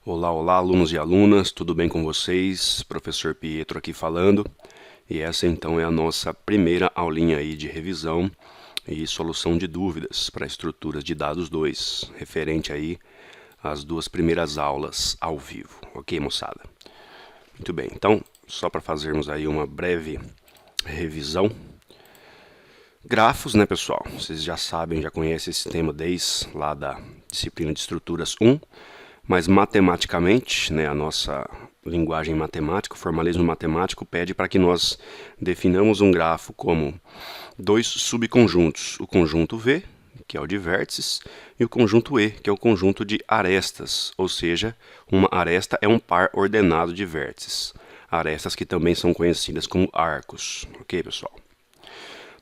Olá, olá, alunos e alunas, tudo bem com vocês? Professor Pietro aqui falando. E essa então é a nossa primeira aulinha aí de revisão e solução de dúvidas para estruturas de dados 2, referente aí às duas primeiras aulas ao vivo. Ok, moçada? Muito bem, então, só para fazermos aí uma breve revisão. Grafos, né, pessoal? Vocês já sabem, já conhecem esse tema desde lá da disciplina de estruturas 1. Mas matematicamente, né, a nossa linguagem matemática, o formalismo matemático pede para que nós definamos um grafo como dois subconjuntos, o conjunto V, que é o de vértices, e o conjunto E, que é o conjunto de arestas, ou seja, uma aresta é um par ordenado de vértices. Arestas que também são conhecidas como arcos, ok, pessoal?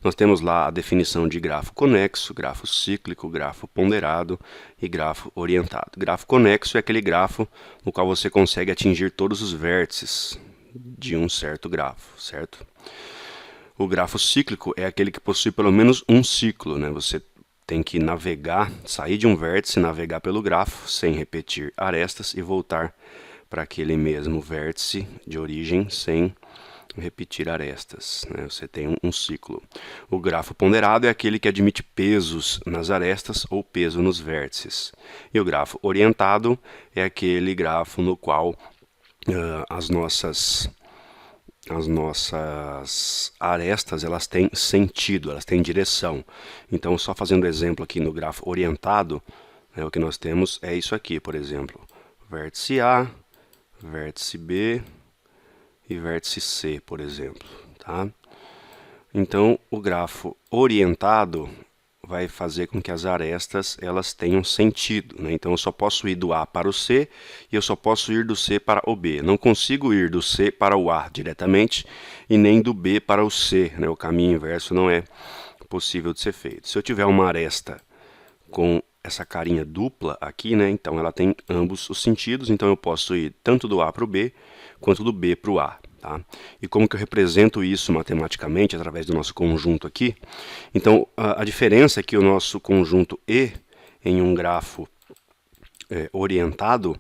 Nós temos lá a definição de grafo conexo, grafo cíclico, grafo ponderado e grafo orientado. Grafo conexo é aquele grafo no qual você consegue atingir todos os vértices de um certo grafo, certo? O grafo cíclico é aquele que possui pelo menos um ciclo, né? Você tem que navegar, sair de um vértice, navegar pelo grafo sem repetir arestas e voltar para aquele mesmo vértice de origem sem repetir arestas, né? Você tem um ciclo. O grafo ponderado é aquele que admite pesos nas arestas ou peso nos vértices. E o grafo orientado é aquele grafo no qual as nossas arestas elas têm sentido, elas têm direção. Então, só fazendo exemplo aqui no grafo orientado, né, o que nós temos é isso aqui, por exemplo. Vértice A, vértice B e vértice C, por exemplo, tá? Então, o grafo orientado vai fazer com que as arestas elas tenham sentido, né? Então, eu só posso ir do A para o C e eu só posso ir do C para o B. Não consigo ir do C para o A diretamente e nem do B para o C, né? O caminho inverso não é possível de ser feito. Se eu tiver uma aresta com essa carinha dupla aqui, né? Então ela tem ambos os sentidos, então eu posso ir tanto do A para o B, quanto do B para o A, tá? E como que eu represento isso matematicamente, através do nosso conjunto aqui? Então, a diferença é que o nosso conjunto E, em um grafo orientado,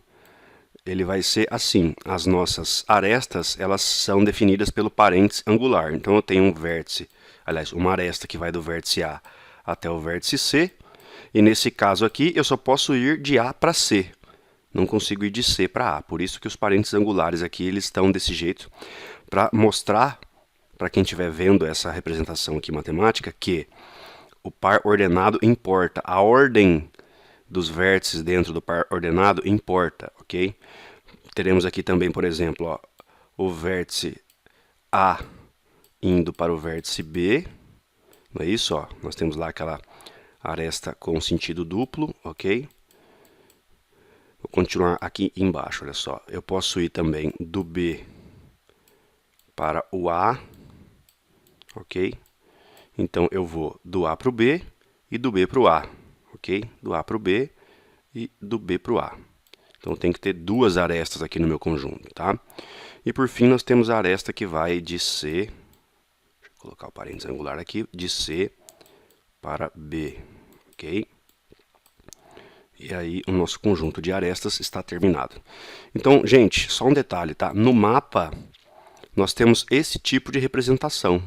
ele vai ser assim, as nossas arestas, elas são definidas pelo parênteses angular. Então eu tenho um vértice, aliás, uma aresta que vai do vértice A até o vértice C, e nesse caso aqui, eu só posso ir de A para C. Não consigo ir de C para A. Por isso que os parênteses angulares aqui, eles estão desse jeito, para mostrar, para quem estiver vendo essa representação aqui matemática, que o par ordenado importa. A ordem dos vértices dentro do par ordenado importa, ok? Teremos aqui também, por exemplo, ó, o vértice A indo para o vértice B. Não é isso? Ó? Nós temos lá aquela aresta com sentido duplo, ok? Vou continuar aqui embaixo, olha só. Eu posso ir também do B para o A, ok? Então, eu vou do A para o B e do B para o A, ok? Do A para o B e do B para o A. Então, tem que ter duas arestas aqui no meu conjunto, tá? E, por fim, nós temos a aresta que vai de C, deixa eu colocar o parênteses angular aqui, de C para B, ok? E aí o nosso conjunto de arestas está terminado. Então, gente, só um detalhe, tá? No mapa, nós temos esse tipo de representação.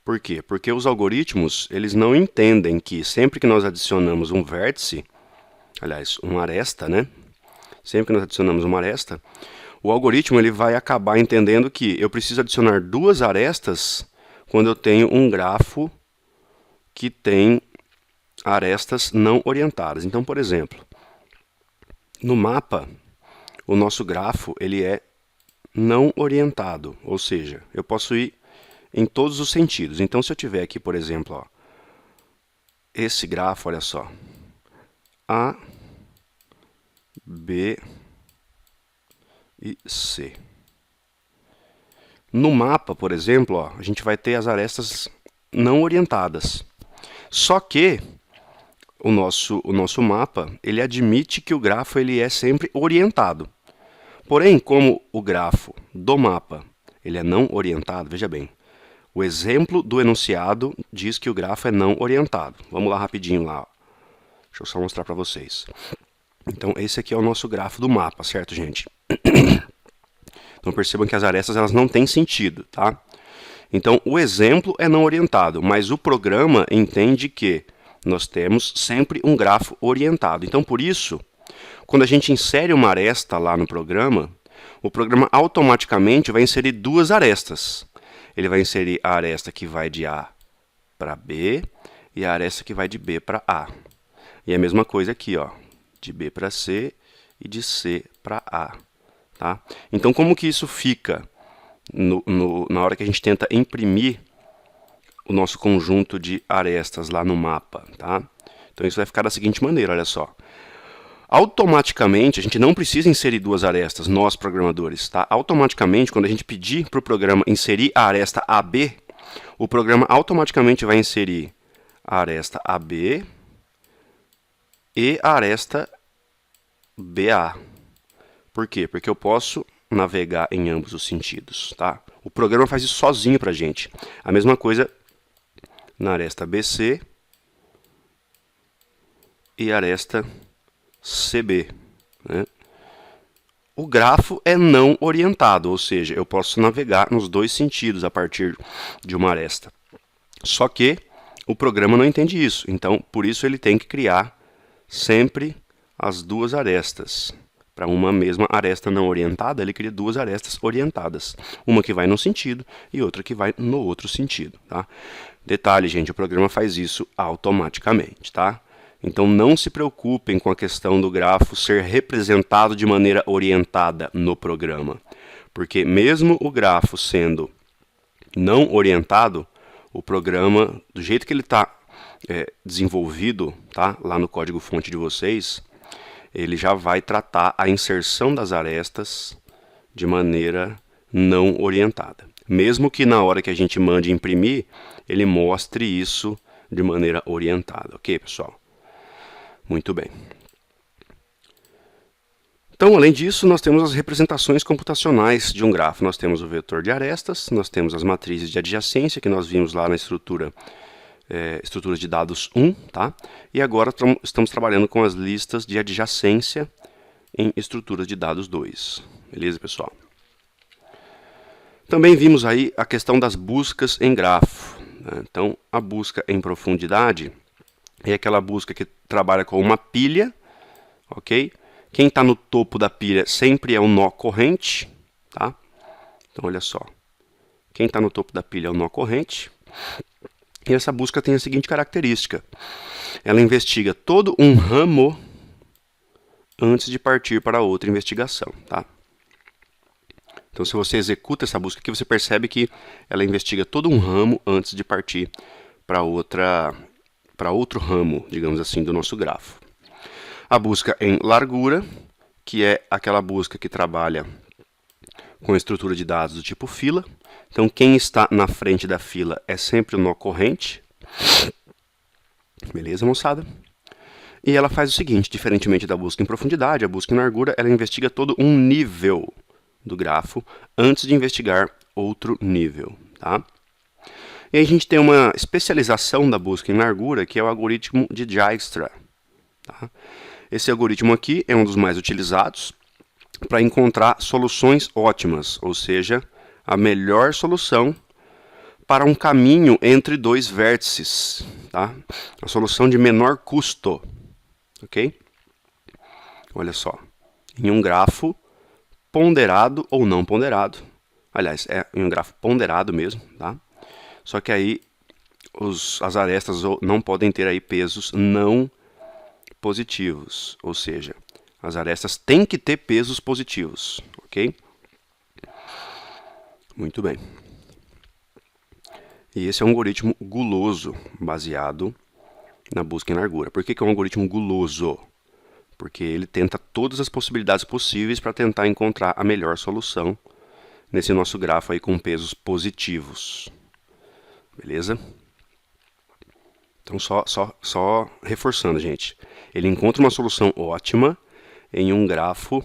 Por quê? Porque os algoritmos, eles não entendem que sempre que nós adicionamos um vértice, aliás, uma aresta, né? Sempre que nós adicionamos uma aresta, o algoritmo ele vai acabar entendendo que eu preciso adicionar duas arestas quando eu tenho um grafo que tem arestas não orientadas. Então, por exemplo, no mapa, o nosso grafo ele é não orientado, ou seja, eu posso ir em todos os sentidos. Então, se eu tiver aqui, por exemplo, ó, esse grafo, olha só, A, B e C. No mapa, por exemplo, ó, a gente vai ter as arestas não orientadas. Só que o nosso mapa, ele admite que o grafo ele é sempre orientado. Porém, como o grafo do mapa ele é não orientado, veja bem, o exemplo do enunciado diz que o grafo é não orientado. Vamos lá rapidinho lá. Ó. Deixa eu só mostrar para vocês. Então, esse aqui é o nosso grafo do mapa, certo, gente? Então, percebam que as arestas elas não têm sentido, tá? Então, o exemplo é não orientado, mas o programa entende que nós temos sempre um grafo orientado. Então, por isso, quando a gente insere uma aresta lá no programa, o programa automaticamente vai inserir duas arestas. Ele vai inserir a aresta que vai de A para B e a aresta que vai de B para A. E a mesma coisa aqui, ó, de B para C e de C para A. Tá? Então, como que isso fica na hora que a gente tenta imprimir o nosso conjunto de arestas lá no mapa? Tá? Então, isso vai ficar da seguinte maneira, olha só. Automaticamente, a gente não precisa inserir duas arestas, nós programadores. Tá? Automaticamente, quando a gente pedir para o programa inserir a aresta AB, o programa automaticamente vai inserir a aresta AB e a aresta BA. Por quê? Porque eu posso navegar em ambos os sentidos. Tá? O programa faz isso sozinho para a gente. A mesma coisa na aresta BC e aresta CB. Né? O grafo é não orientado, ou seja, eu posso navegar nos dois sentidos a partir de uma aresta. Só que o programa não entende isso, então por isso ele tem que criar sempre as duas arestas. Para uma mesma aresta não orientada, ele cria duas arestas orientadas. Uma que vai num sentido e outra que vai no outro sentido. Tá? Detalhe, gente, o programa faz isso automaticamente. Tá? Então não se preocupem com a questão do grafo ser representado de maneira orientada no programa. Porque mesmo o grafo sendo não orientado, o programa, do jeito que ele está desenvolvido, tá, lá no código-fonte de vocês, ele já vai tratar a inserção das arestas de maneira não orientada. Mesmo que na hora que a gente mande imprimir, ele mostre isso de maneira orientada. Ok, pessoal? Muito bem. Então, além disso, nós temos as representações computacionais de um grafo. Nós temos o vetor de arestas, nós temos as matrizes de adjacência, que nós vimos lá na estrutura de dados 1, tá? E agora estamos trabalhando com as listas de adjacência em estruturas de dados 2. Beleza, pessoal? Também vimos aí a questão das buscas em grafo. Né? Então, a busca em profundidade é aquela busca que trabalha com uma pilha, ok? Quem está no topo da pilha sempre é um nó corrente, tá? Então, olha só. Quem está no topo da pilha é o nó corrente. E essa busca tem a seguinte característica. Ela investiga todo um ramo antes de partir para outra investigação, tá? Então, se você executa essa busca aqui, você percebe que ela investiga todo um ramo antes de partir para outro ramo, digamos assim, do nosso grafo. A busca em largura, que é aquela busca que trabalha com a estrutura de dados do tipo fila. Então, quem está na frente da fila é sempre o nó corrente. Beleza, moçada? E ela faz o seguinte, diferentemente da busca em profundidade, a busca em largura, ela investiga todo um nível do grafo antes de investigar outro nível, tá? E aí a gente tem uma especialização da busca em largura, que é o algoritmo de Dijkstra. Tá? Esse algoritmo aqui é um dos mais utilizados para encontrar soluções ótimas, ou seja, a melhor solução para um caminho entre dois vértices, tá? A solução de menor custo, ok? Olha só, em um grafo ponderado ou não ponderado, aliás, é em um grafo ponderado mesmo, tá? Só que aí as arestas não podem ter aí pesos não positivos, ou seja, as arestas têm que ter pesos positivos, ok? Muito bem. E esse é um algoritmo guloso, baseado na busca em largura. Por que é um algoritmo guloso? Porque ele tenta todas as possibilidades possíveis para tentar encontrar a melhor solução nesse nosso grafo aí com pesos positivos. Beleza? Então, só reforçando, gente. Ele encontra uma solução ótima em um grafo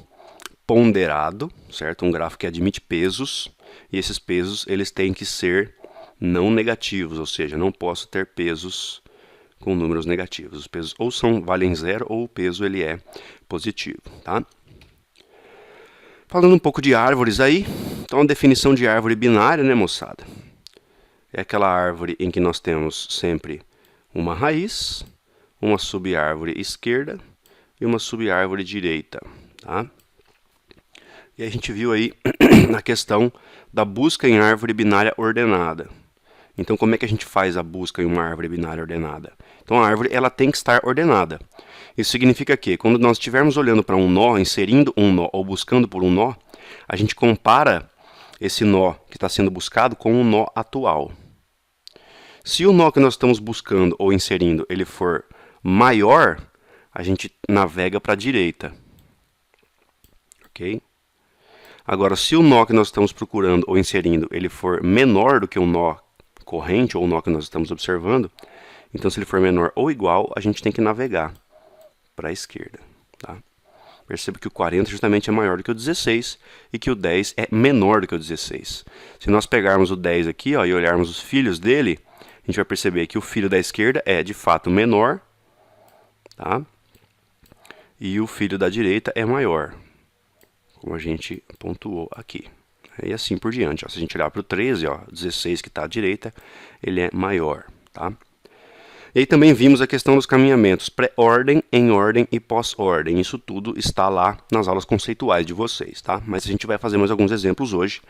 ponderado, certo? Um grafo que admite pesos, e esses pesos eles têm que ser não negativos, ou seja, não posso ter pesos com números negativos. Os pesos ou valem zero ou o peso ele é positivo, tá? Falando um pouco de árvores aí, então a definição de árvore binária, né, moçada? É aquela árvore em que nós temos sempre uma raiz, uma subárvore esquerda e uma subárvore direita, tá? E a gente viu aí na questão da busca em árvore binária ordenada. Então, como é que a gente faz a busca em uma árvore binária ordenada? Então, a árvore ela tem que estar ordenada. Isso significa que, quando nós estivermos olhando para um nó, inserindo um nó ou buscando por um nó, a gente compara esse nó que está sendo buscado com o nó atual. Se o nó que nós estamos buscando ou inserindo ele for maior, a gente navega para a direita. Ok? Agora, se o nó que nós estamos procurando ou inserindo ele for menor do que o nó corrente ou o nó que nós estamos observando, então se ele for menor ou igual, a gente tem que navegar para a esquerda. Tá? Perceba que o 40 justamente é maior do que o 16 e que o 10 é menor do que o 16. Se nós pegarmos o 10 aqui, ó, e olharmos os filhos dele, a gente vai perceber que o filho da esquerda é de fato menor, tá? E o filho da direita é maior, como a gente pontuou aqui. E assim por diante. Ó. Se a gente olhar para o 13, ó, 16 que está à direita, ele é maior. Tá? E aí também vimos a questão dos caminhamentos pré-ordem, em ordem e pós-ordem. Isso tudo está lá nas aulas conceituais de vocês. Tá? Mas a gente vai fazer mais alguns exemplos hoje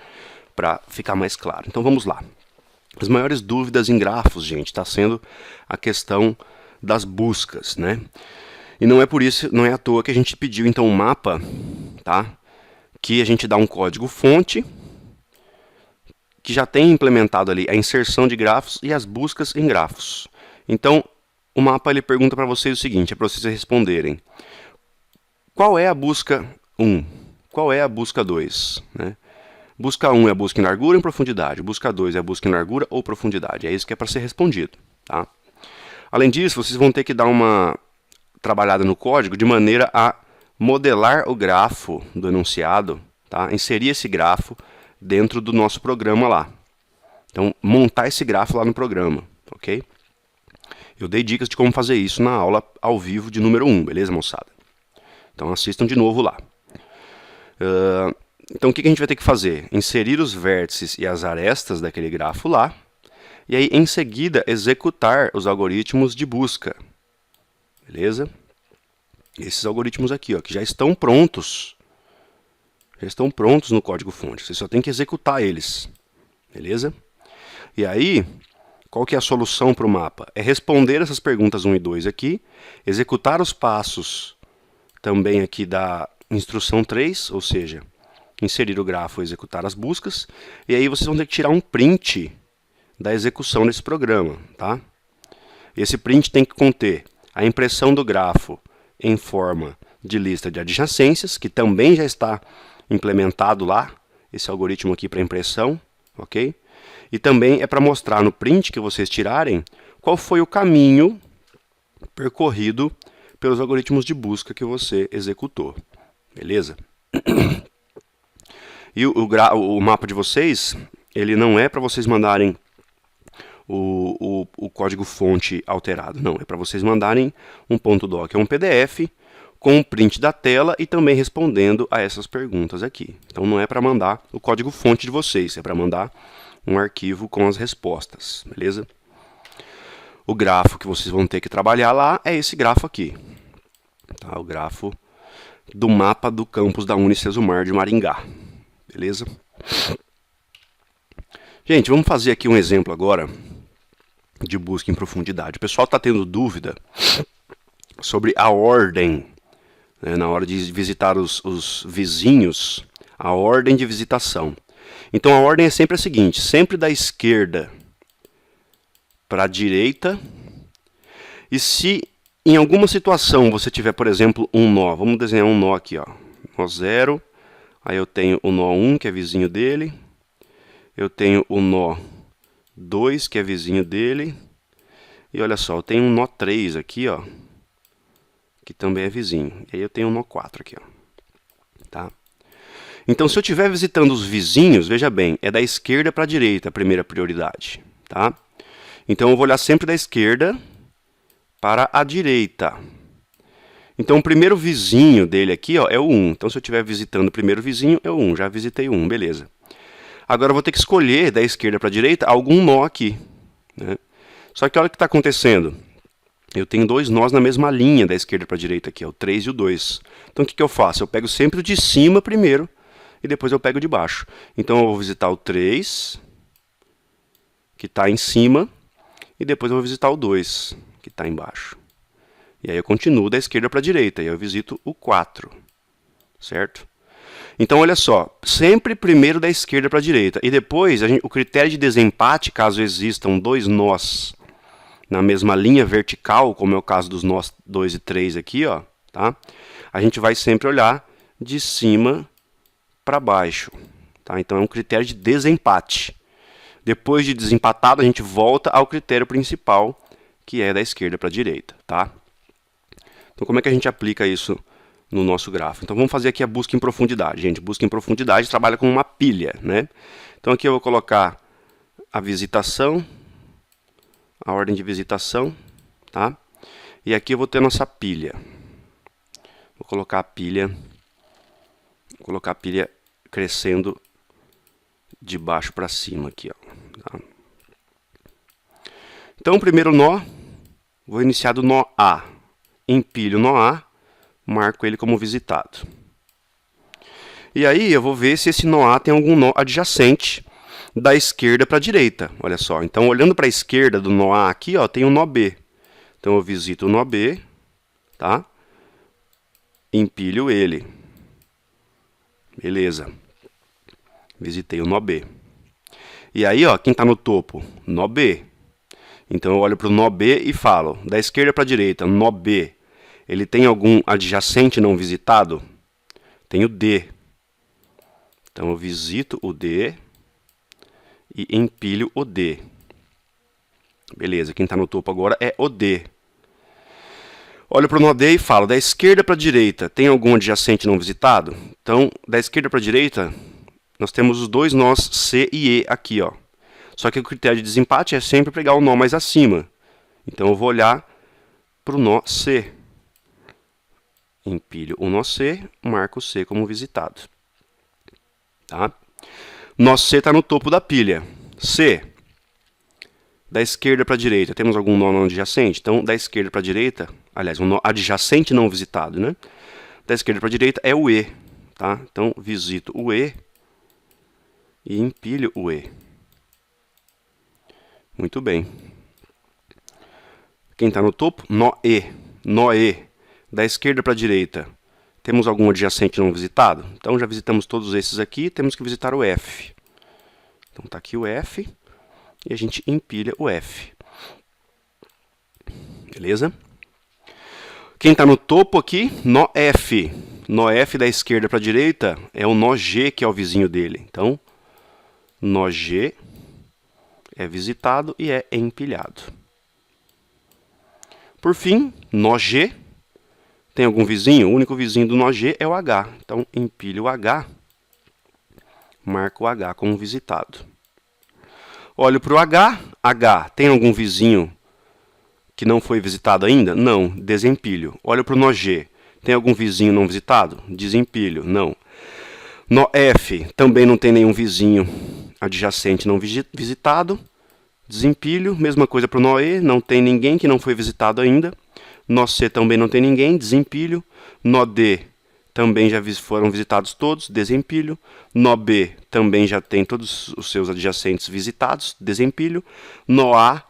para ficar mais claro. Então vamos lá. As maiores dúvidas em grafos, gente, está sendo a questão das buscas, né? E não é por isso, não é à toa que a gente pediu então um mapa, tá? Que a gente dá um código fonte, que já tem implementado ali a inserção de grafos e as buscas em grafos. Então, o mapa ele pergunta para vocês o seguinte, é para vocês responderem. Qual é a busca 1? Qual é a busca 2? Né? Busca 1 é a busca em largura ou em profundidade. Busca 2 é a busca em largura ou profundidade. É isso que é para ser respondido. Tá? Além disso, vocês vão ter que dar uma trabalhada no código de maneira a modelar o grafo do enunciado, tá? Inserir esse grafo dentro do nosso programa lá. Então, montar esse grafo lá no programa, ok? Eu dei dicas de como fazer isso na aula ao vivo de número 1, beleza, moçada? Então, assistam de novo lá. Então, o que a gente vai ter que fazer? Inserir os vértices e as arestas daquele grafo lá, e aí, em seguida, executar os algoritmos de busca, beleza? Esses algoritmos aqui, ó, que já estão prontos no código-fonte. Você só tem que executar eles, beleza? E aí, qual que é a solução para o mapa? É responder essas perguntas 1 e 2 aqui, executar os passos também aqui da instrução 3, ou seja, inserir o grafo e executar as buscas, e aí vocês vão ter que tirar um print da execução desse programa, tá? Esse print tem que conter a impressão do grafo em forma de lista de adjacências, que também já está implementado lá, esse algoritmo aqui para impressão, ok? E também é para mostrar no print que vocês tirarem qual foi o caminho percorrido pelos algoritmos de busca que você executou, beleza? E o mapa de vocês, ele não é para vocês mandarem o código-fonte alterado. Não, é para vocês mandarem um .doc, é um PDF com um print da tela e também respondendo a essas perguntas aqui. Então não é para mandar o código-fonte de vocês, é para mandar um arquivo com as respostas, beleza? O grafo que vocês vão ter que trabalhar lá é esse grafo aqui. Tá? O grafo do mapa do campus da Unicesumar de Maringá, beleza? Gente, vamos fazer aqui um exemplo agora de busca em profundidade. O pessoal está tendo dúvida sobre a ordem, né, na hora de visitar os vizinhos, a ordem de visitação. Então a ordem é sempre a seguinte, sempre da esquerda para a direita, e se em alguma situação você tiver, por exemplo, um nó, vamos desenhar um nó aqui, ó, nó 0, aí eu tenho o nó 1, que é vizinho dele, eu tenho o nó 2, que é vizinho dele, e olha só, eu tenho um nó 3 aqui, ó, que também é vizinho, e aí eu tenho um nó 4 aqui, ó, tá? Então, se eu estiver visitando os vizinhos, veja bem, é da esquerda para a direita a primeira prioridade, tá? Então, eu vou olhar sempre da esquerda para a direita. Então, o primeiro vizinho dele aqui, ó, é o 1. Então, se eu estiver visitando o primeiro vizinho, é o 1. Já visitei o 1, beleza. Agora, eu vou ter que escolher da esquerda para a direita algum nó aqui, né? Só que olha o que está acontecendo. Eu tenho dois nós na mesma linha da esquerda para a direita aqui, ó, o 3 e o 2. Então, o que eu faço? Eu pego sempre o de cima primeiro e depois eu pego o de baixo. Então, eu vou visitar o 3, que está em cima, e depois eu vou visitar o 2, que está embaixo. E aí eu continuo da esquerda para a direita, e eu visito o 4, certo? Então, olha só, sempre primeiro da esquerda para a direita. E depois, o critério de desempate, caso existam dois nós na mesma linha vertical, como é o caso dos nós 2 e 3 aqui, ó, tá? A gente vai sempre olhar de cima para baixo, tá? Então, é um critério de desempate. Depois de desempatado, a gente volta ao critério principal, que é da esquerda para a direita, tá? Então, como é que a gente aplica isso no nosso grafo? Então, vamos fazer aqui a busca em profundidade. Gente, busca em profundidade trabalha com uma pilha, né? Então, aqui eu vou colocar a visitação, a ordem de visitação, tá? E aqui eu vou ter a nossa pilha. Vou colocar a pilha crescendo de baixo para cima aqui, ó, tá? Então, o primeiro nó, vou iniciar do nó A. Empilho o nó A, marco ele como visitado. E aí eu vou ver se esse nó A tem algum nó adjacente da esquerda para a direita. Olha só, então olhando para a esquerda do nó A aqui, ó, tem o nó B. Então eu visito o nó B, tá? Empilho ele. Beleza. Visitei o nó B. E aí, ó, quem está no topo? Nó B. Então eu olho para o nó B e falo, da esquerda para a direita, nó B, ele tem algum adjacente não visitado? Tem o D. Então eu visito o D e empilho o D. Beleza, quem está no topo agora é o D. Olho para o nó D e falo, da esquerda para a direita, tem algum adjacente não visitado? Então, da esquerda para a direita, nós temos os dois nós C e E aqui, ó. Só que o critério de desempate é sempre pegar o nó mais acima. Então, eu vou olhar para o nó C. Empilho o nó C, marco o C como visitado. Tá? Nó C está no topo da pilha. C. Da esquerda para a direita, temos algum nó não adjacente? Então, da esquerda para a direita, aliás, um nó adjacente não visitado, né? Da esquerda para a direita é o E, tá? Então, visito o E e empilho o E. Muito bem. Quem está no topo? Nó E. Nó E. Da esquerda para a direita, temos algum adjacente não visitado? Então, já visitamos todos esses aqui, temos que visitar o F. Então, está aqui o F. E a gente empilha o F. Beleza? Quem está no topo aqui, nó F. Nó F da esquerda para a direita é o nó G, que é o vizinho dele. Então, nó G é visitado e é empilhado. Por fim, nó G. Tem algum vizinho? O único vizinho do nó G é o H. Então, empilho o H. Marco o H como visitado. Olho para o H. H, tem algum vizinho que não foi visitado ainda? Não, desempilho. Olho para o nó G. Tem algum vizinho não visitado? Desempilho. Não. Nó F, também não tem nenhum vizinho adjacente não visitado. Desempilho. Mesma coisa para o nó E, não tem ninguém que não foi visitado ainda. Nó C também não tem ninguém, desempilho. Nó D, também já foram visitados todos, desempilho. Nó B, também já tem todos os seus adjacentes visitados, desempilho. Nó A,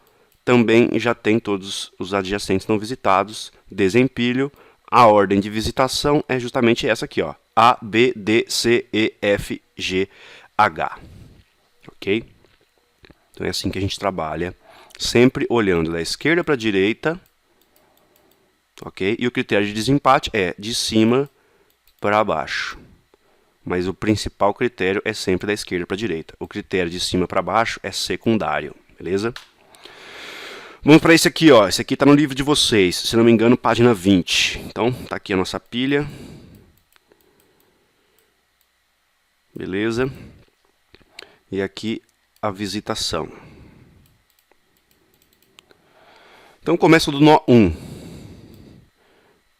também já tem todos os adjacentes não visitados, desempilho. A ordem de visitação é justamente essa aqui, ó. A, B, D, C, E, F, G, H. Ok? Então é assim que a gente trabalha, sempre olhando da esquerda para a direita, ok? E o critério de desempate é de cima para baixo. Mas o principal critério é sempre da esquerda para a direita. O critério de cima para baixo é secundário, beleza? Vamos para esse aqui, ó. Esse aqui está no livro de vocês, se não me engano, página 20. Então, tá aqui a nossa pilha. Beleza? E aqui a visitação. Então, começa do nó 1.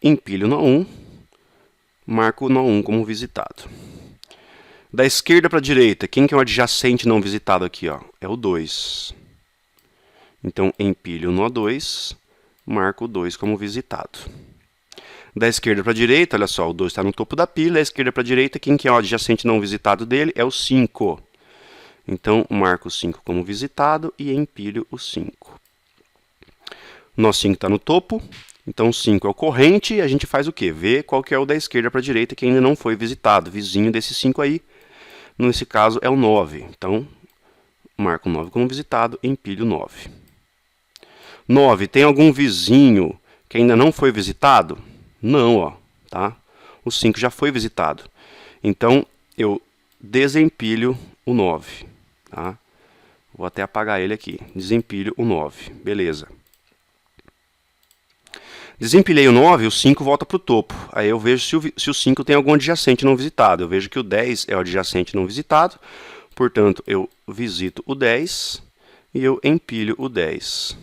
empilho o nó 1, marco o nó 1 como visitado. Da esquerda para a direita, quem que é o adjacente não visitado aqui? Ó? É o 2. Então, empilho o nó 2, marco o 2 como visitado. Da esquerda para a direita, olha só, o 2 está no topo da pilha. Da esquerda para a direita, quem que é o adjacente não visitado dele? É o 5. Então, marco o 5 como visitado e empilho o 5. O nó 5 está no topo. Então, o 5 é o corrente e a gente faz o quê? Vê qual que é o da esquerda para a direita que ainda não foi visitado. Vizinho desse 5 aí. Nesse caso, é o 9. Então, marco o 9 como visitado e empilho o 9. 9. Tem algum vizinho que ainda não foi visitado? Não, ó, tá? O 5 já foi visitado. Então, eu desempilho o 9, tá? Vou até apagar ele aqui. Desempilho o 9. Beleza. Desempilhei o 9, o 5 volta para o topo. Aí eu vejo se o 5 tem algum adjacente não visitado. Eu vejo que o 10 é o adjacente não visitado. Portanto, eu visito o 10 e eu empilho o 10.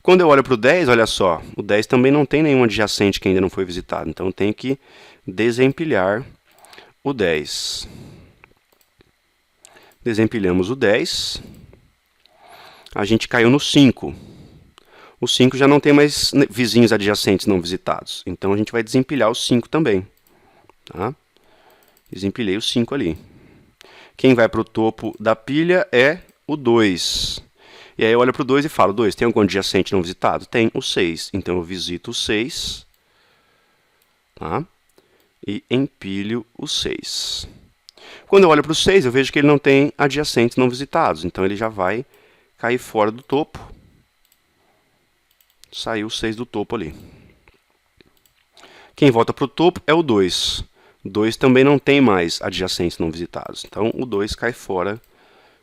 Quando eu olho para o 10, olha só, o 10 também não tem nenhum adjacente que ainda não foi visitado. Então, eu tenho que desempilhar o 10. Desempilhamos o 10. A gente caiu no 5. O 5 já não tem mais vizinhos adjacentes não visitados. Então, a gente vai desempilhar o 5 também. Tá? Desempilhei o 5 ali. Quem vai para o topo da pilha é o 2. E aí eu olho para o 2 e falo, 2, tem algum adjacente não visitado? Tem o 6. Então, eu visito o 6. Tá? E empilho o 6. Quando eu olho para o 6, eu vejo que ele não tem adjacentes não visitados. Então, ele já vai cair fora do topo. Saiu o 6 do topo ali. Quem volta para o topo é o 2. O 2 também não tem mais adjacentes não visitados. Então, o 2 cai fora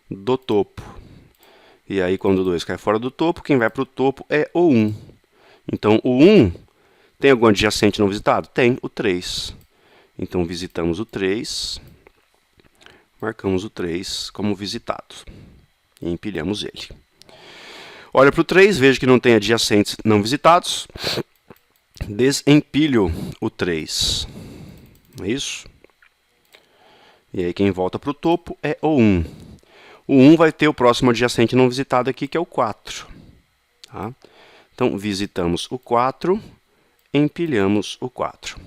do topo. E aí, quando o 2 cai fora do topo, quem vai para o topo é o 1. Então, o 1 tem algum adjacente não visitado? Tem, o 3. Então, visitamos o 3. Marcamos o 3 como visitado. E empilhamos ele. Olho para o 3, vejo que não tem adjacentes não visitados. Desempilho o 3. Não é isso? E aí quem volta para o topo é o 1. O 1 vai ter o próximo adjacente não visitado aqui, que é o 4. Tá? Então, visitamos o 4, empilhamos o 4.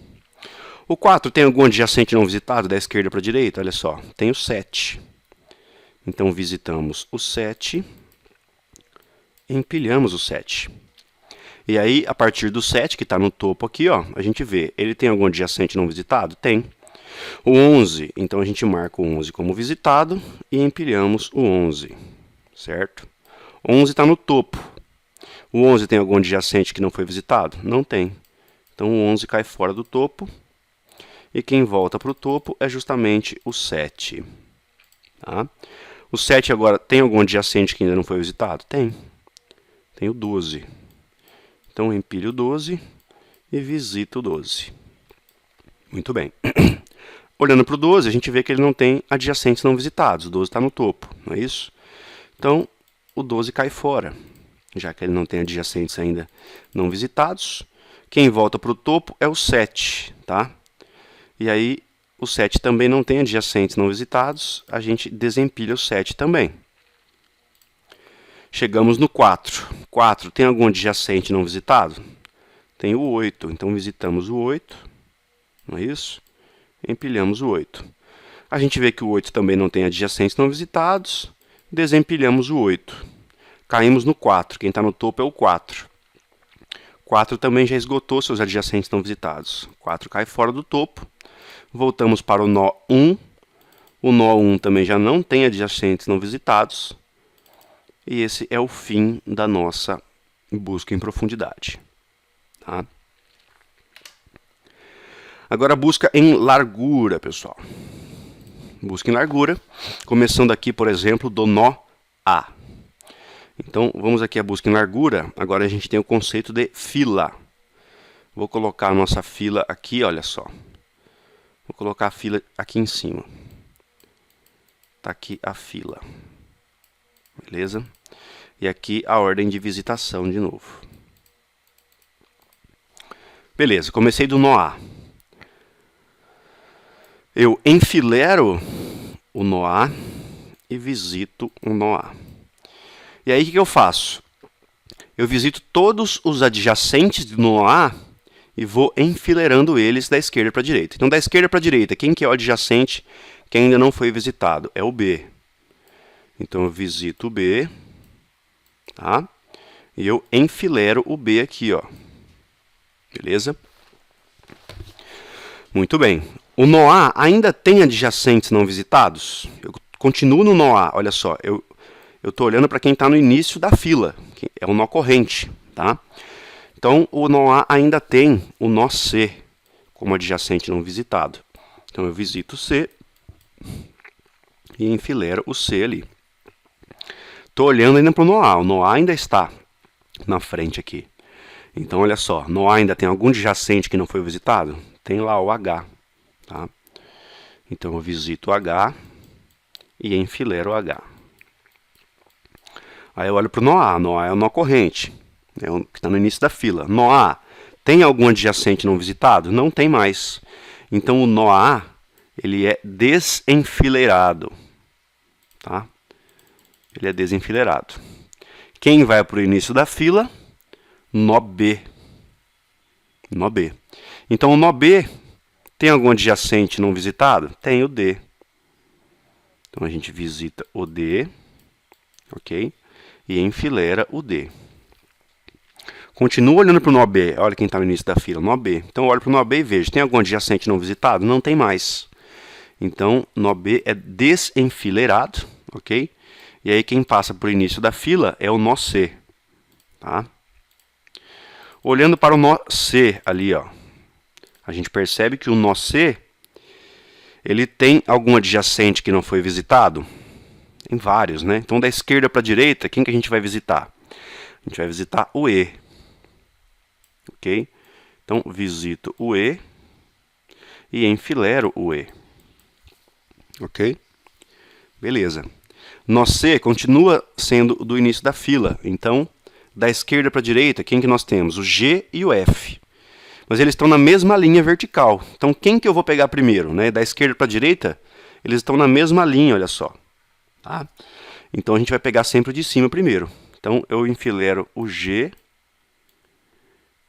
O 4 tem algum adjacente não visitado da esquerda para a direita? Olha só, tem o 7. Então, visitamos o 7. Empilhamos o 7. E aí, a partir do 7, que está no topo aqui, ó, a gente vê, ele tem algum adjacente não visitado? Tem. O 11, então a gente marca o 11 como visitado e empilhamos o 11, certo? 11 está no topo. O 11 tem algum adjacente que não foi visitado? Não tem. Então, o 11 cai fora do topo. E quem volta para o topo é justamente o 7. Tá? O 7 agora tem algum adjacente que ainda não foi visitado? Tem. Tem o 12. Então, empilho o 12 e visito o 12. Muito bem. Olhando para o 12, a gente vê que ele não tem adjacentes não visitados. O 12 está no topo, não é isso? Então, o 12 cai fora, já que ele não tem adjacentes ainda não visitados. Quem volta para o topo é o 7, tá? E aí, o 7 também não tem adjacentes não visitados. A gente desempilha o 7 também. Chegamos no 4. 4 tem algum adjacente não visitado? Tem o 8. Então, visitamos o 8. Não é isso? Empilhamos o 8. A gente vê que o 8 também não tem adjacentes não visitados. Desempilhamos o 8. Caímos no 4. Quem está no topo é o 4. 4 também já esgotou seus adjacentes não visitados. 4 cai fora do topo. Voltamos para o nó 1. O nó 1 também já não tem adjacentes não visitados. E esse é o fim da nossa busca em profundidade. Tá? Agora, busca em largura, pessoal. Busca em largura, começando aqui, por exemplo, do nó A. Então, vamos aqui à busca em largura. Agora a gente tem o conceito de fila. Vou colocar a nossa fila aqui, olha só. Vou colocar a fila aqui em cima. Está aqui a fila. Beleza? E aqui a ordem de visitação de novo. Beleza, comecei do nó A. Eu enfileiro o nó A e visito o nó A. E aí o que eu faço? Eu visito todos os adjacentes do nó A e vou enfileirando eles da esquerda para a direita. Então, da esquerda para a direita, quem que é o adjacente que ainda não foi visitado? É o B. Então, eu visito o B, tá? E eu enfileiro o B aqui, ó. Beleza? Muito bem. O nó A ainda tem adjacentes não visitados? Eu continuo no nó A, olha só. Eu estou olhando para quem está no início da fila, que é o nó corrente, tá? Então, o nó A ainda tem o nó C como adjacente não visitado. Então, eu visito o C e enfileiro o C ali. Estou olhando ainda para o nó A. O nó A ainda está na frente aqui. Então, olha só. Nó A ainda tem algum adjacente que não foi visitado? Tem lá o H. Tá? Então, eu visito o H e enfileiro o H. Aí eu olho para o nó A. Nó A é o nó corrente, é o que está no início da fila. Nó A tem algum adjacente não visitado? Não tem mais. Então, o nó A ele é desenfileirado. Tá? Ele é desenfileirado. Quem vai para o início da fila? Nó B. Nó B. Então, o nó B tem algum adjacente não visitado? Tem o D. Então, a gente visita o D, ok? E enfileira o D. Continuo olhando para o nó B. Olha quem está no início da fila, nó B. Então, eu olho para o nó B e vejo, tem algum adjacente não visitado? Não tem mais. Então, nó B é desenfileirado, ok? E aí, quem passa para o início da fila é o nó C. Tá? Olhando para o nó C ali, ó, a gente percebe que o nó C ele tem algum adjacente que não foi visitado? Tem vários, né? Então, da esquerda para a direita, quem que a gente vai visitar? A gente vai visitar o E. Ok? Então, visito o E e enfileiro o E. Ok? Beleza. Nó C continua sendo do início da fila. Então, da esquerda para a direita, quem que nós temos? O G e o F. Mas eles estão na mesma linha vertical. Então, quem que eu vou pegar primeiro? Né? Da esquerda para a direita, eles estão na mesma linha, olha só. Tá? Então, a gente vai pegar sempre o de cima primeiro. Então, eu enfileiro o G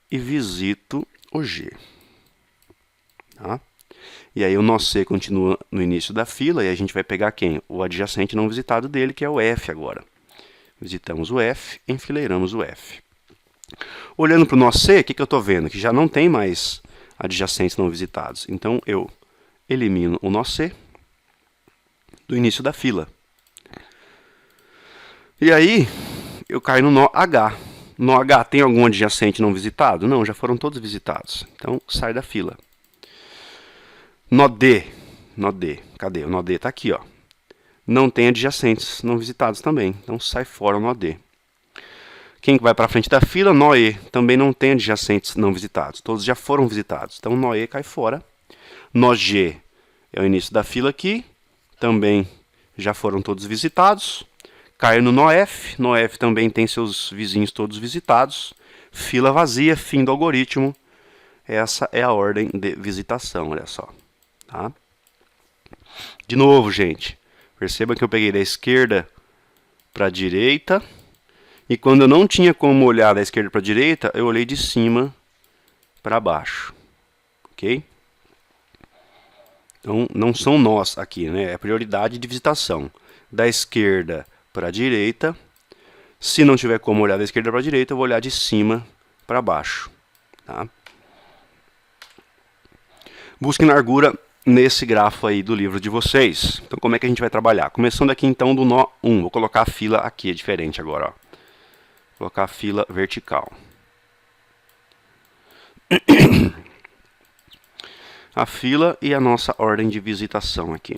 e visito o G. Tá? E aí, o nó C continua no início da fila e a gente vai pegar quem? O adjacente não visitado dele, que é o F agora. Visitamos o F, enfileiramos o F. Olhando para o nó C, o que eu estou vendo? Que já não tem mais adjacentes não visitados. Então, eu elimino o nó C do início da fila. E aí, eu caio no nó H. No H tem algum adjacente não visitado? Não, já foram todos visitados. Então, sai da fila. Nó D. Nó D. Cadê? O nó D está aqui, ó. Não tem adjacentes não visitados também. Então, sai fora o nó D. Quem vai para frente da fila? Nó E. Também não tem adjacentes não visitados. Todos já foram visitados. Então, nó E cai fora. Nó G é o início da fila aqui. Também já foram todos visitados. Cai no nó F. Nó F também tem seus vizinhos todos visitados. Fila vazia, fim do algoritmo. Essa é a ordem de visitação, olha só. Tá? De novo, gente. Perceba que eu peguei da esquerda para a direita. E quando eu não tinha como olhar da esquerda para a direita, eu olhei de cima para baixo. Ok? Então, não são nós aqui, né? É a prioridade de visitação. Da esquerda para a direita. Se não tiver como olhar da esquerda para a direita, eu vou olhar de cima para baixo. Tá? Busquem largura nesse grafo aí do livro de vocês. Então, como é que a gente vai trabalhar? Começando aqui, então, do nó 1. Vou colocar a fila aqui, é diferente agora, ó. Vou colocar a fila vertical. A fila e a nossa ordem de visitação aqui.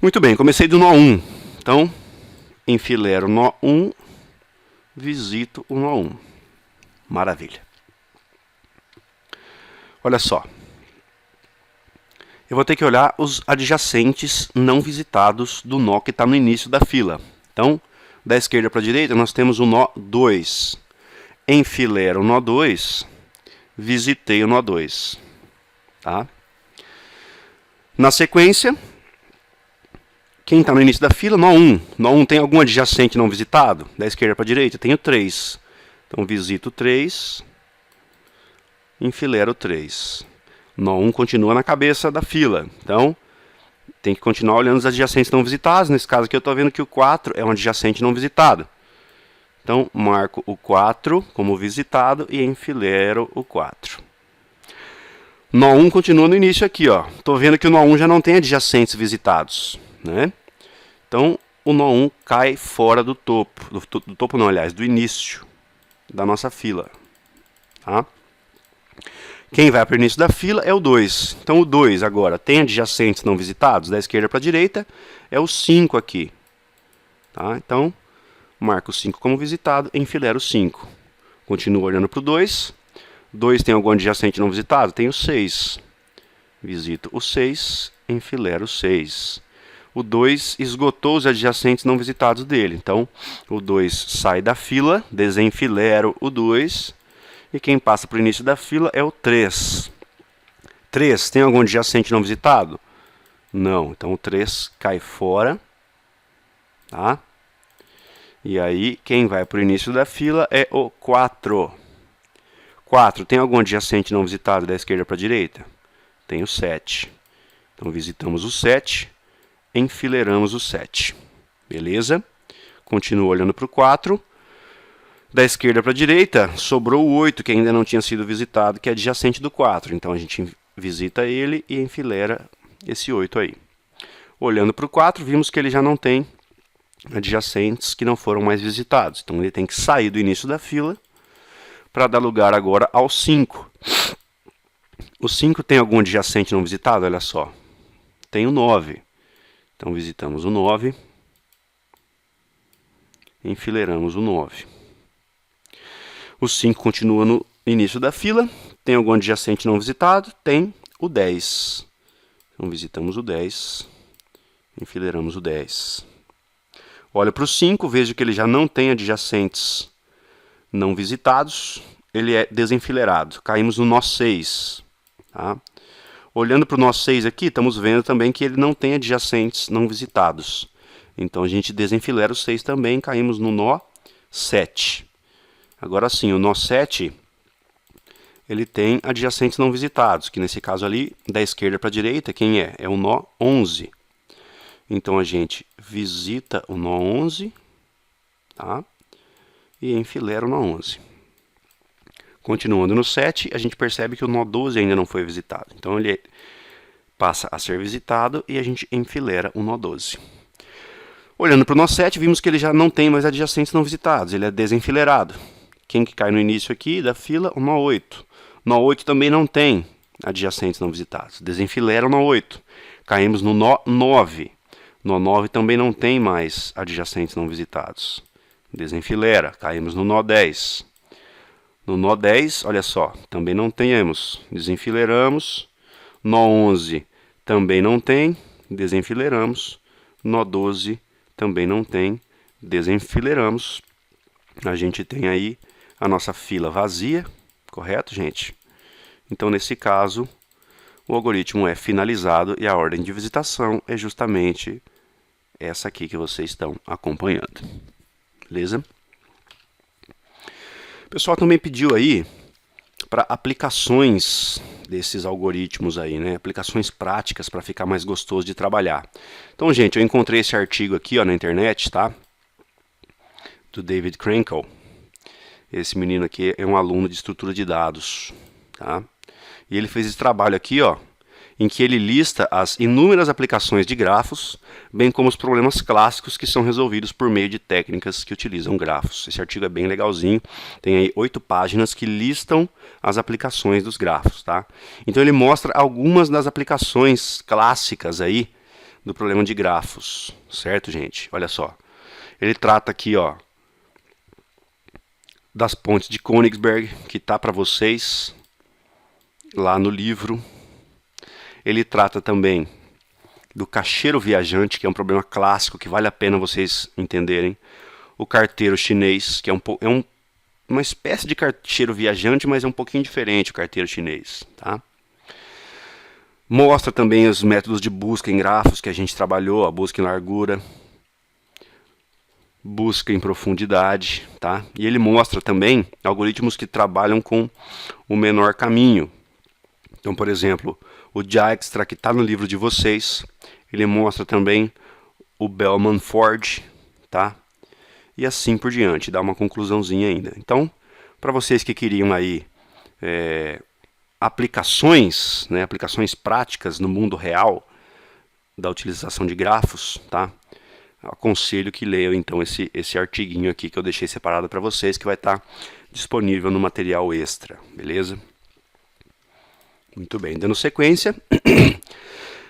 Muito bem, comecei do nó 1. Então, enfileiro o nó 1, visito o nó 1. Maravilha. Olha só. Eu vou ter que olhar os adjacentes não visitados do nó que está no início da fila. Então, da esquerda para a direita, nós temos o nó 2. Enfileiro o nó 2, visitei o nó 2. Tá? Na sequência, quem está no início da fila, nó 1. Nó 1 tem algum adjacente não visitado? Da esquerda para a direita, tenho 3. Então, visito 3, enfileiro 3. Nó 1 continua na cabeça da fila. Então, tem que continuar olhando os adjacentes não visitados. Nesse caso aqui, eu estou vendo que o 4 é um adjacente não visitado. Então, marco o 4 como visitado e enfileiro o 4. Nó 1 continua no início aqui, ó. Estou vendo que o nó 1 já não tem adjacentes visitados, né? Então, o nó 1 cai fora do topo. Do topo não, aliás, do início da nossa fila. Tá? Quem vai para o início da fila é o 2. Então, o 2 agora tem adjacentes não visitados? Da esquerda para a direita é o 5 aqui. Tá? Então, marco o 5 como visitado, enfileiro o 5. Continuo olhando para o 2. 2 tem algum adjacente não visitado? Tem o 6. Visito o 6, enfileiro o 6. O 2 esgotou os adjacentes não visitados dele. Então, o 2 sai da fila, desenfilero o 2. E quem passa para o início da fila é o 3. 3 tem algum adjacente não visitado? Não. Então, o 3 cai fora. Tá? E aí, quem vai para o início da fila é o 4. 4 tem algum adjacente não visitado da esquerda para a direita? Tem o 7. Então, visitamos o 7, enfileiramos o 7. Beleza? Continuo olhando para o 4. Da esquerda para a direita, sobrou o 8, que ainda não tinha sido visitado, que é adjacente do 4. Então, a gente visita ele e enfileira esse 8 aí. Olhando para o 4, vimos que ele já não tem adjacentes que não foram mais visitados. Então, ele tem que sair do início da fila para dar lugar agora ao 5. O 5 tem algum adjacente não visitado? Olha só. Tem o 9. Então, visitamos o 9. Enfileiramos o 9. O 5 continua no início da fila. Tem algum adjacente não visitado? Tem o 10. Então, visitamos o 10. Enfileiramos o 10. Olho para o 5, vejo que ele já não tem adjacentes não visitados. Ele é desenfileirado. Caímos no nó 6. Tá? Olhando para o nó 6 aqui, estamos vendo também que ele não tem adjacentes não visitados. Então, a gente desenfileira o 6 também, caímos no nó 7. Agora sim, o nó 7, ele tem adjacentes não visitados, que nesse caso ali, da esquerda para a direita, quem é? É o nó 11. Então, a gente visita o nó 11, tá? E enfileira o nó 11. Continuando no 7, a gente percebe que o nó 12 ainda não foi visitado. Então, ele passa a ser visitado e a gente enfileira o nó 12. Olhando para o nó 7, vimos que ele já não tem mais adjacentes não visitados, ele é desenfileirado. Quem que cai no início aqui da fila? O nó 8. Nó 8 também não tem adjacentes não visitados. Desenfileira o nó 8. Caímos no nó 9. Nó 9 também não tem mais adjacentes não visitados. Desenfileira. Caímos no nó 10. No nó 10, olha só, também não temos. Desenfileiramos. Nó 11 também não tem. Desenfileiramos. Nó 12 também não tem. Desenfileiramos. A gente tem aí a nossa fila vazia, correto, gente? Então, nesse caso, o algoritmo é finalizado e a ordem de visitação é justamente essa aqui que vocês estão acompanhando. Beleza? O pessoal também pediu aí para aplicações desses algoritmos aí, né? Aplicações práticas para ficar mais gostoso de trabalhar. Então, gente, eu encontrei esse artigo aqui, ó, na internet, tá? Do David Krenkel. Esse menino aqui é um aluno de estrutura de dados, tá? E ele fez esse trabalho aqui, ó, em que ele lista as inúmeras aplicações de grafos, bem como os problemas clássicos que são resolvidos por meio de técnicas que utilizam grafos. Esse artigo é bem legalzinho, tem aí 8 páginas que listam as aplicações dos grafos, tá? Então ele mostra algumas das aplicações clássicas aí do problema de grafos, certo, gente? Olha só. Ele trata aqui, ó, das pontes de Königsberg, que está para vocês lá no livro. Ele trata também do caixeiro viajante, que é um problema clássico que vale a pena vocês entenderem. O carteiro chinês, que é um uma espécie de carteiro viajante, mas é um pouquinho diferente o carteiro chinês, tá? Mostra também os métodos de busca em grafos que a gente trabalhou, a busca em largura, busca em profundidade, tá? E ele mostra também algoritmos que trabalham com o menor caminho. Então, por exemplo, o Dijkstra, que está no livro de vocês, ele mostra também o Bellman-Ford, tá? E assim por diante, dá uma conclusãozinha ainda. Então, para vocês que queriam aí aplicações, né, aplicações práticas no mundo real da utilização de grafos, tá? Aconselho que leiam então esse artiguinho aqui que eu deixei separado para vocês, que vai estar disponível no material extra, beleza? Muito bem, dando sequência.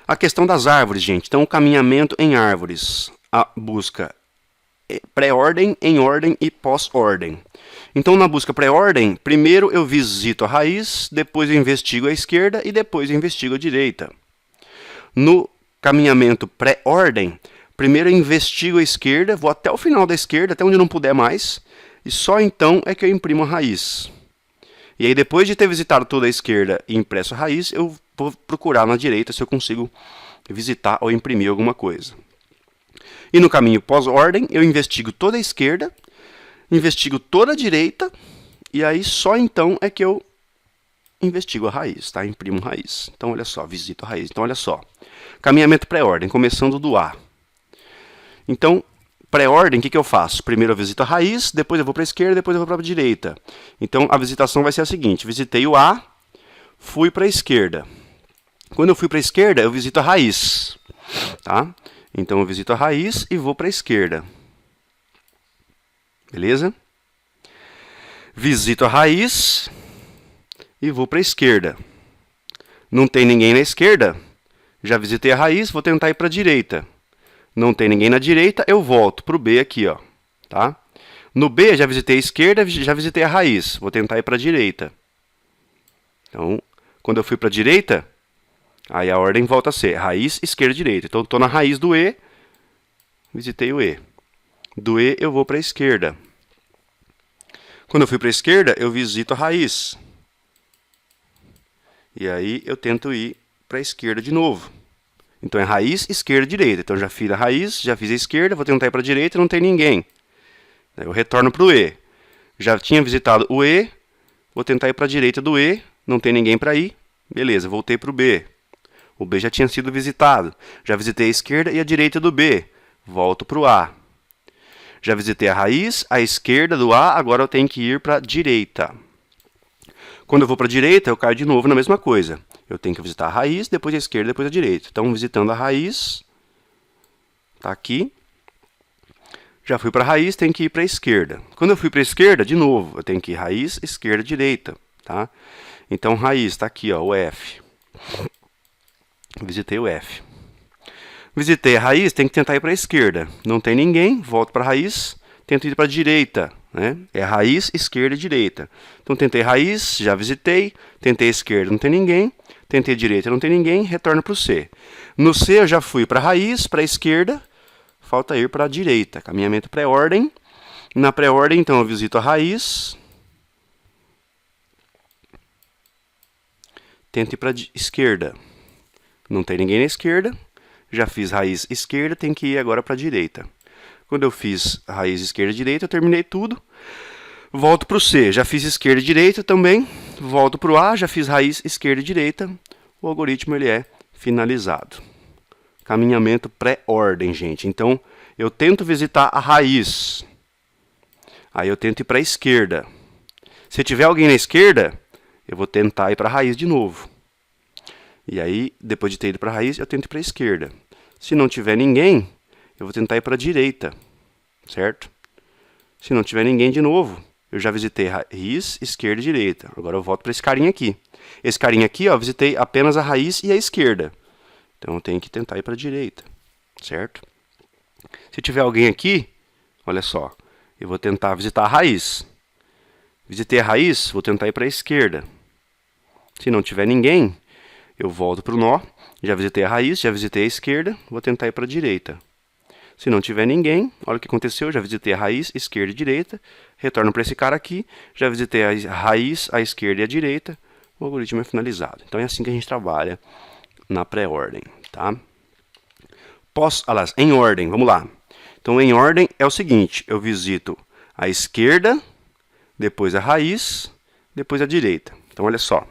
A questão das árvores, gente. Então, o caminhamento em árvores. A busca pré-ordem, em ordem e pós-ordem. Então, na busca pré-ordem, primeiro eu visito a raiz, depois eu investigo a esquerda e depois eu investigo a direita. No caminhamento pré-ordem, primeiro eu investigo a esquerda, vou até o final da esquerda, até onde não puder mais, e só então é que eu imprimo a raiz. E aí, depois de ter visitado toda a esquerda e impresso a raiz, eu vou procurar na direita se eu consigo visitar ou imprimir alguma coisa. E no caminho pós-ordem, eu investigo toda a esquerda, investigo toda a direita, e aí só então é que eu investigo a raiz, tá? Imprimo raiz. Então, olha só, visito a raiz. Então, olha só. Caminhamento pré-ordem, começando do A. Então, pré-ordem, o que eu faço? Primeiro eu visito a raiz, depois eu vou para a esquerda, depois eu vou para a direita. Então, a visitação vai ser a seguinte. Visitei o A, fui para a esquerda. Quando eu fui para a esquerda, eu visito a raiz, tá? Então, eu visito a raiz e vou para a esquerda. Beleza? Visito a raiz e vou para a esquerda. Não tem ninguém na esquerda? Já visitei a raiz, vou tentar ir para a direita. Não tem ninguém na direita, eu volto para o B aqui, ó, tá? No B, já visitei a esquerda, já visitei a raiz. Vou tentar ir para a direita. Então, quando eu fui para a direita, aí a ordem volta a ser raiz, esquerda, direita. Então, estou na raiz do E, visitei o E. Do E, eu vou para a esquerda. Quando eu fui para a esquerda, eu visito a raiz. E aí, eu tento ir para a esquerda de novo. Então, é raiz, esquerda, direita. Então, já fiz a raiz, já fiz a esquerda, vou tentar ir para a direita, não tem ninguém. Eu retorno para o E. Já tinha visitado o E, vou tentar ir para a direita do E, não tem ninguém para ir. Beleza, voltei para o B. O B já tinha sido visitado. Já visitei a esquerda e a direita do B. Volto para o A. Já visitei a raiz, a esquerda do A, agora eu tenho que ir para a direita. Quando eu vou para a direita, eu caio de novo na mesma coisa. Eu tenho que visitar a raiz, depois a esquerda, depois a direita. Então, visitando a raiz, tá aqui. Já fui para a raiz, tenho que ir para a esquerda. Quando eu fui para a esquerda, de novo, eu tenho que ir raiz, esquerda, direita, tá? Então, raiz, está aqui, ó, o F. Visitei o F. Visitei a raiz, tenho que tentar ir para a esquerda. Não tem ninguém, volto para a raiz, tento ir para a direita, né? É raiz, esquerda e direita. Então, tentei raiz, já visitei, tentei a esquerda, não tem ninguém, tentei a direita, não tem ninguém, retorno para o C. No C, eu já fui para a raiz, para a esquerda, falta ir para a direita. Caminhamento pré-ordem. Na pré-ordem, então, eu visito a raiz. Tento ir para a esquerda. Não tem ninguém na esquerda. Já fiz raiz esquerda, tenho que ir agora para a direita. Quando eu fiz raiz esquerda e direita, eu terminei tudo. Volto para o C. Já fiz esquerda e direita também. Volto para o A, já fiz raiz esquerda e direita. O algoritmo ele é finalizado. Caminhamento pré-ordem, gente. Então, eu tento visitar a raiz. Aí eu tento ir para a esquerda. Se tiver alguém na esquerda, eu vou tentar ir para a raiz de novo. E aí, depois de ter ido para a raiz, eu tento ir para a esquerda. Se não tiver ninguém, eu vou tentar ir para a direita, certo? Se não tiver ninguém de novo, eu já visitei raiz, esquerda e direita. Agora eu volto para esse carinha aqui. Esse carinha aqui, ó, visitei apenas a raiz e a esquerda. Então, eu tenho que tentar ir para a direita, certo? Se tiver alguém aqui, olha só, eu vou tentar visitar a raiz. Visitei a raiz, vou tentar ir para a esquerda. Se não tiver ninguém, eu volto para o nó. Já visitei a raiz, já visitei a esquerda, vou tentar ir para a direita. Se não tiver ninguém, olha o que aconteceu, já visitei a raiz, esquerda e direita, retorno para esse cara aqui, já visitei a raiz, a esquerda e a direita, o algoritmo é finalizado. Então é assim que a gente trabalha na pré-ordem, tá? Aliás, em ordem, vamos lá. Então em ordem é o seguinte, eu visito a esquerda, depois a raiz, depois a direita. Então olha só,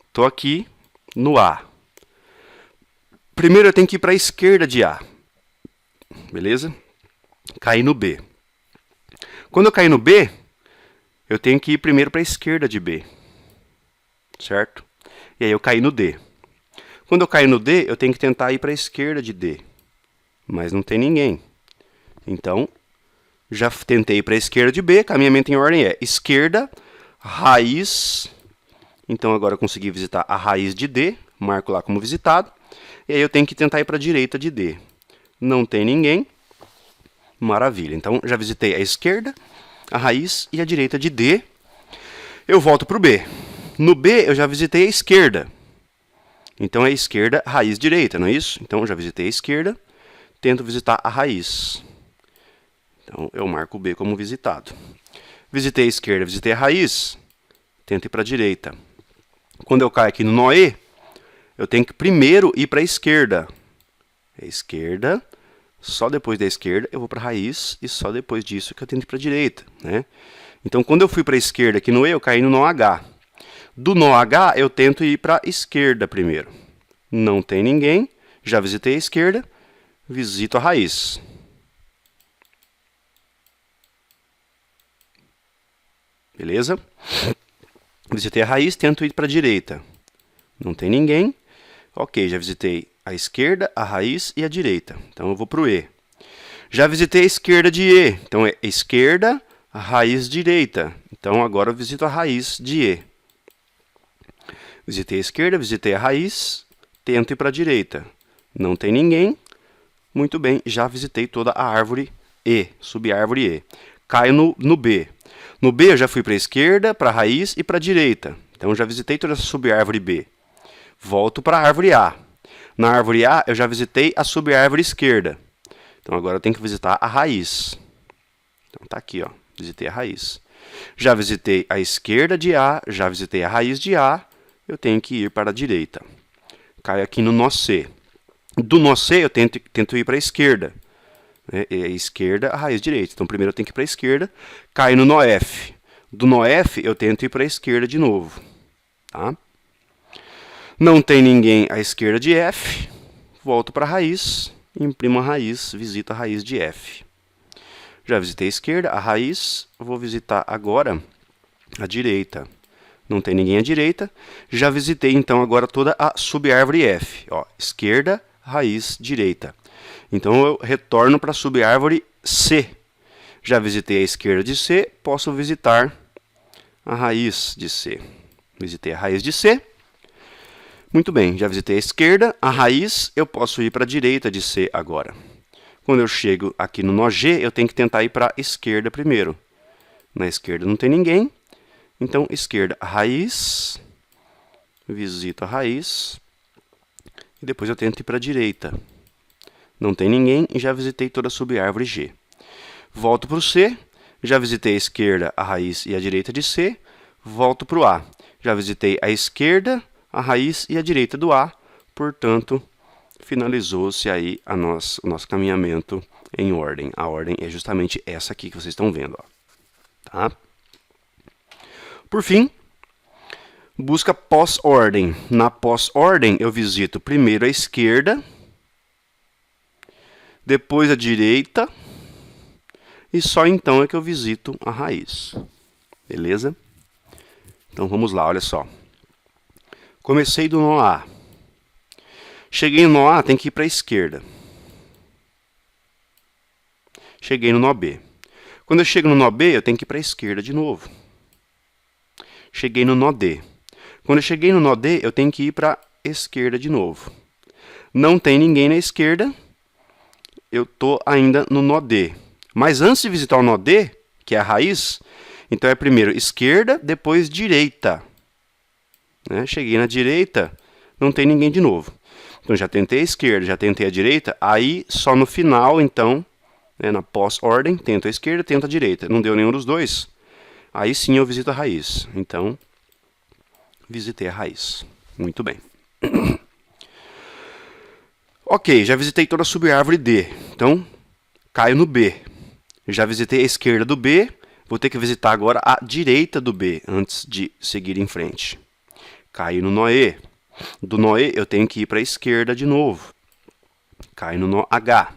estou aqui no A. Primeiro eu tenho que ir para a esquerda de A, beleza? Cair no B. Quando eu cair no B, eu tenho que ir primeiro para a esquerda de B, certo? E aí eu caí no D. Quando eu cair no D, eu tenho que tentar ir para a esquerda de D, mas não tem ninguém. Então, já tentei ir para a esquerda de B, caminhamento em ordem é esquerda, raiz. Então agora eu consegui visitar a raiz de D, marco lá como visitado. E aí eu tenho que tentar ir para a direita de D. Não tem ninguém. Maravilha. Então já visitei a esquerda, a raiz e a direita de D. Eu volto para o B. No B eu já visitei a esquerda. Então é esquerda, raiz, direita, não é isso? Então eu já visitei a esquerda, tento visitar a raiz. Então eu marco o B como visitado. Visitei a esquerda, visitei a raiz, tento ir para a direita. Quando eu caio aqui no nó E, eu tenho que primeiro ir para a esquerda. Esquerda, só depois da esquerda eu vou para a raiz e só depois disso que eu tento ir para a direita, né? Então quando eu fui para a esquerda aqui no E, eu caí no nó H. Do nó H eu tento ir para a esquerda primeiro. Não tem ninguém, já visitei a esquerda, visito a raiz. Beleza? Visitei a raiz, tento ir para a direita. Não tem ninguém. Ok, já visitei a esquerda, a raiz e a direita. Então eu vou para o E. Já visitei a esquerda de E. Então é esquerda, a raiz, direita. Então agora eu visito a raiz de E. Visitei a esquerda, visitei a raiz, tento ir para a direita. Não tem ninguém. Muito bem, já visitei toda a árvore E, subárvore E. Caio no B. No B eu já fui para a esquerda, para a raiz e para a direita. Então eu já visitei toda essa subárvore B. Volto para a árvore A. Na árvore A eu já visitei a subárvore esquerda. Então agora eu tenho que visitar a raiz. Então tá aqui, ó, visitei a raiz. Já visitei a esquerda de A, já visitei a raiz de A, eu tenho que ir para a direita. Caio aqui no nó C. Do nó C eu tento ir para a esquerda. É a esquerda, a raiz direita. Então primeiro eu tenho que ir para a esquerda, caio no nó F. Do nó F eu tento ir para a esquerda de novo. Tá? Não tem ninguém à esquerda de F, volto para a raiz, imprimo a raiz, visito a raiz de F. Já visitei a esquerda, a raiz, vou visitar agora a direita. Não tem ninguém à direita, já visitei então agora toda a subárvore F. Ó, esquerda, raiz, direita. Então eu retorno para a subárvore C. Já visitei a esquerda de C, posso visitar a raiz de C. Visitei a raiz de C. Muito bem, já visitei a esquerda, a raiz, eu posso ir para a direita de C agora. Quando eu chego aqui no nó G, eu tenho que tentar ir para a esquerda primeiro. Na esquerda não tem ninguém, então esquerda, raiz, visito a raiz, e depois eu tento ir para a direita. Não tem ninguém e já visitei toda a subárvore G. Volto para o C, já visitei a esquerda, a raiz e a direita de C, volto para o A. Já visitei a esquerda, a raiz e a direita do A, portanto, finalizou-se aí o nosso caminhamento em ordem. A ordem é justamente essa aqui que vocês estão vendo. Ó. Tá? Por fim, busca pós-ordem. Na pós-ordem, eu visito primeiro a esquerda, depois a direita, e só então é que eu visito a raiz. Beleza? Então vamos lá, olha só. Comecei do nó A. Cheguei no nó A, tem que ir para a esquerda. Cheguei no nó B. Quando eu chego no nó B, eu tenho que ir para a esquerda de novo. Cheguei no nó D. Quando eu cheguei no nó D, eu tenho que ir para a esquerda de novo. Não tem ninguém na esquerda, eu estou ainda no nó D. Mas antes de visitar o nó D, que é a raiz, então é primeiro esquerda, depois direita. Cheguei na direita, não tem ninguém de novo. Então, já tentei a esquerda, já tentei a direita, aí só no final, então, né, na pós-ordem, tento a esquerda, tento a direita. Não deu nenhum dos dois, aí sim eu visito a raiz. Então, visitei a raiz. Muito bem. Ok, já visitei toda a subárvore D. Então, caio no B. Já visitei a esquerda do B, vou ter que visitar agora a direita do B, antes de seguir em frente. Caio no nó E. Do nó E, eu tenho que ir para a esquerda de novo. Caio no nó H.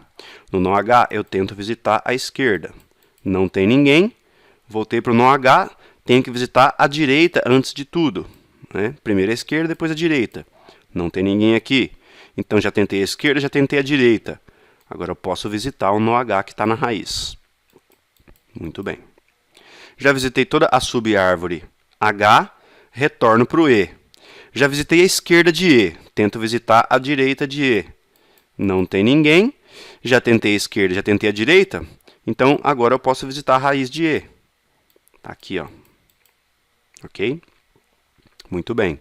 No nó H, eu tento visitar a esquerda. Não tem ninguém. Voltei para o nó H, tenho que visitar a direita antes de tudo, né? Primeiro a esquerda, depois a direita. Não tem ninguém aqui. Então, já tentei a esquerda, já tentei a direita. Agora eu posso visitar o nó H que está na raiz. Muito bem. Já visitei toda a subárvore H, retorno para o E. Já visitei a esquerda de E, tento visitar a direita de E. Não tem ninguém. Já tentei a esquerda, já tentei a direita. Então, agora eu posso visitar a raiz de E. Está aqui, ó. Ok? Muito bem.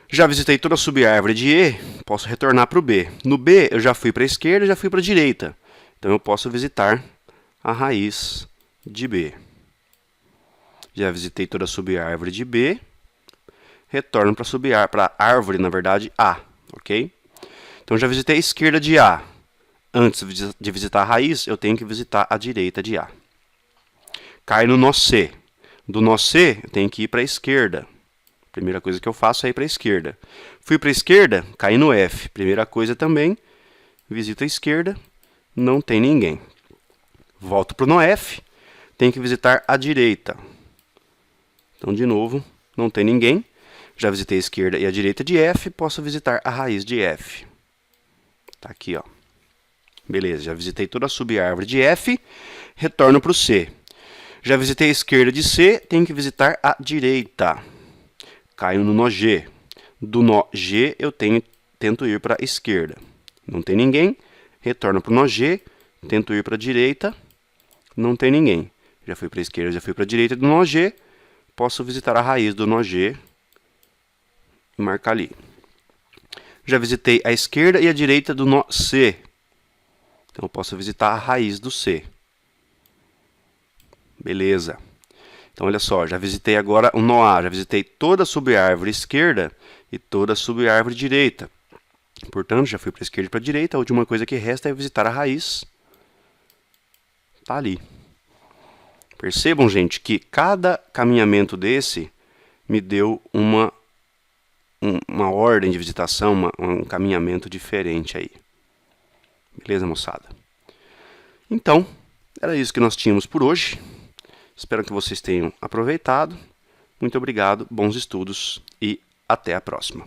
Já visitei toda a subárvore de E, posso retornar para o B. No B, eu já fui para a esquerda e já fui para a direita. Então, eu posso visitar a raiz de B. Já visitei toda a subárvore de B, retorno para a árvore, na verdade, A, ok? Então, já visitei a esquerda de A. Antes de visitar a raiz, eu tenho que visitar a direita de A. Caio no nó C. Do nó C, eu tenho que ir para a esquerda. Primeira coisa que eu faço é ir para a esquerda. Fui para a esquerda, caí no F. Primeira coisa também, visito a esquerda, não tem ninguém. Volto para o nó F, tenho que visitar a direita. Então, de novo, não tem ninguém. Já visitei a esquerda e a direita de F, posso visitar a raiz de F. Tá aqui, ó. Beleza, já visitei toda a subárvore de F, retorno para o C. Já visitei a esquerda de C, tenho que visitar a direita. Caio no nó G. Do nó G, eu tento ir para a esquerda. Não tem ninguém. Retorno para o nó G, tento ir para a direita. Não tem ninguém. Já fui para a esquerda, já fui para a direita do nó G. Posso visitar a raiz do nó G e marcar ali. Já visitei a esquerda e a direita do nó C. Então, eu posso visitar a raiz do C. Beleza. Então, olha só, já visitei agora o nó A, já visitei toda a subárvore esquerda e toda a subárvore direita. Portanto, já fui para a esquerda e para a direita, a última coisa que resta é visitar a raiz. Está ali. Percebam, gente, que cada caminhamento desse me deu uma ordem de visitação, um caminhamento diferente aí. Beleza, moçada? Então, era isso que nós tínhamos por hoje. Espero que vocês tenham aproveitado. Muito obrigado, bons estudos e até a próxima.